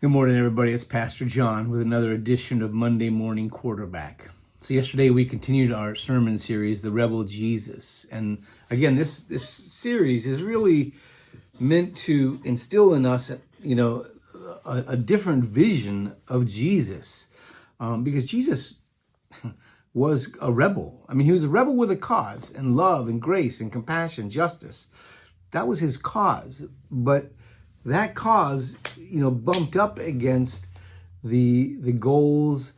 Good morning, everybody. It's Pastor John with another edition of Monday Morning Quarterback. So yesterday we continued our sermon series, The Rebel Jesus. And again, this series is really meant to instill in us, a different vision of Jesus. Because Jesus was a rebel. I mean, he was a rebel with a cause, and love and grace and compassion, justice. That was his cause. But that cause, bumped up against the goals,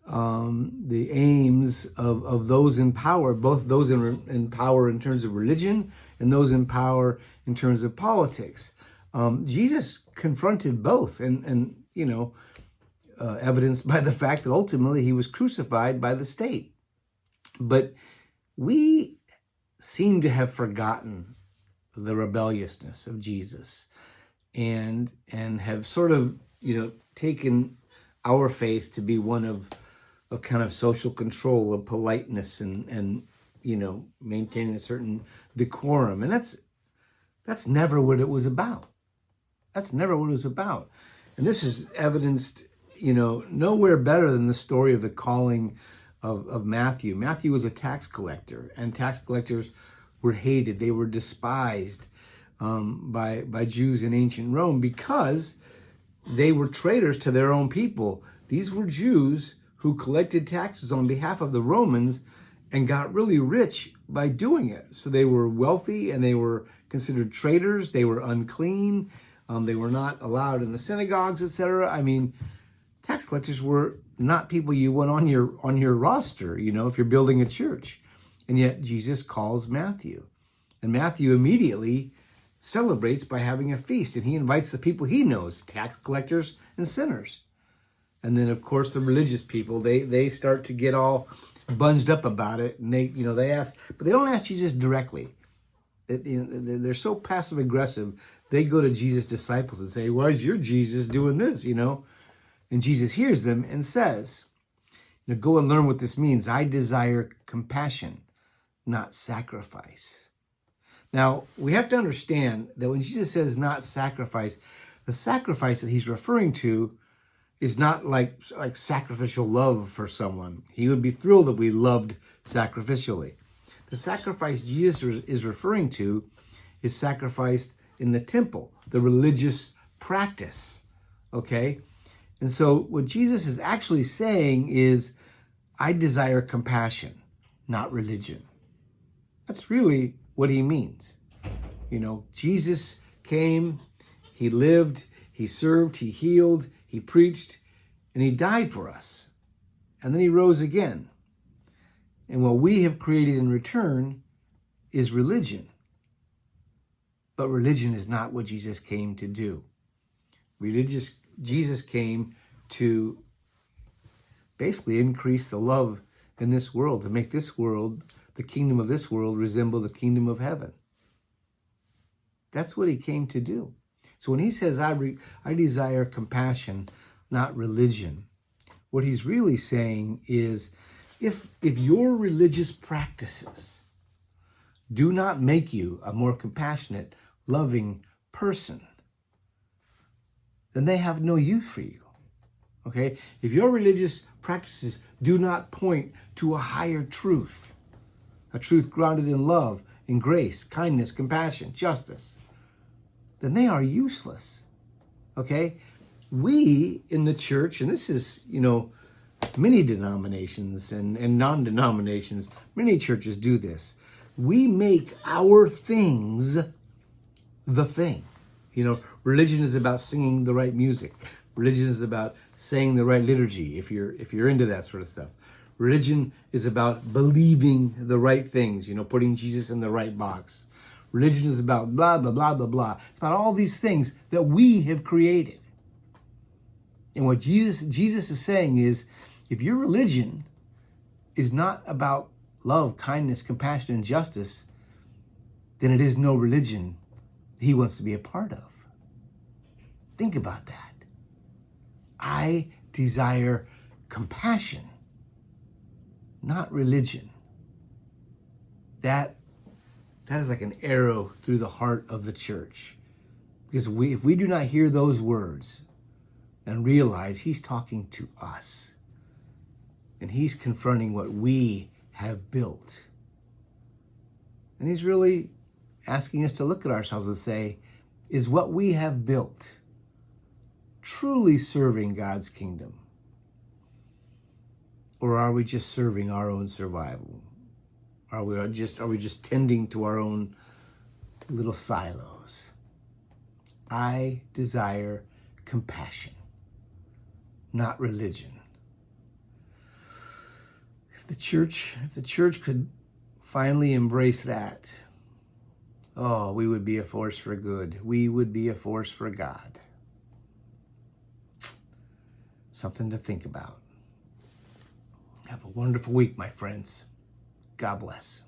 the aims of those in power, both those in power in terms of religion and those in power in terms of politics. Jesus confronted both, and evidenced by the fact that ultimately he was crucified by the state. But we seem to have forgotten the rebelliousness of Jesus, and have sort of taken our faith to be one of kind of social control, of politeness, and maintaining a certain decorum. And that's never what it was about. That's never what it was about. And this is evidenced nowhere better than the story of the calling of Matthew. Matthew was a tax collector, and tax collectors were hated. They were despised by Jews in ancient Rome because they were traitors to their own people. These were Jews who collected taxes on behalf of the Romans and got really rich by doing it. So they were wealthy and they were considered traitors. They were unclean. They were not allowed in the synagogues, etc. I mean, tax collectors were not people you want on your roster, if you're building a church. And yet Jesus calls Matthew. And Matthew immediately celebrates by having a feast, and he invites the people he knows, tax collectors and sinners. And then, of course, the religious people, they start to get all bunged up about it, and they ask, but they don't ask Jesus directly. They're so passive aggressive. They go to Jesus' disciples and say, "Why is your Jesus doing this?" And Jesus hears them and says, "Go and learn what this means. I desire compassion, not sacrifice." Now, we have to understand that when Jesus says not sacrifice, the sacrifice that he's referring to is not like sacrificial love for someone. He would be thrilled if we loved sacrificially. The sacrifice Jesus is referring to is sacrificed in the temple, the religious practice, okay? And so what Jesus is actually saying is, I desire compassion, not religion. That's really what he means. Jesus came, he lived, he served, he healed, he preached, and he died for us. And then he rose again. And what we have created in return is religion. But religion is not what Jesus came to do. Jesus came to basically increase the love in this world, to make this world, the kingdom of this world, resemble the kingdom of heaven. That's what he came to do. So when he says, I desire compassion, not religion, what he's really saying is, if your religious practices do not make you a more compassionate, loving person, then they have no use for you. Okay? If your religious practices do not point to a higher truth, a truth grounded in love, in grace, kindness, compassion, justice, then they are useless. Okay? We in the church, and this is, many denominations and non-denominations, many churches do this. We make our things the thing. Religion is about singing the right music. Religion is about saying the right liturgy, if you're into that sort of stuff. Religion is about believing the right things, putting Jesus in the right box. Religion is about blah, blah, blah, blah, blah. It's about all these things that we have created. And what Jesus is saying is, if your religion is not about love, kindness, compassion, and justice, then it is no religion he wants to be a part of. Think about that. I desire compassion, not religion. That is like an arrow through the heart of the church. Because if we do not hear those words, and realize he's talking to us. And he's confronting what we have built. And he's really asking us to look at ourselves and say, is what we have built truly serving God's kingdom? Or are we just serving our own survival? Are we just tending to our own little silos? I desire compassion, not religion. If the church could finally embrace that, oh, we would be a force for good. We would be a force for God. Something to think about. Have a wonderful week, my friends. God bless.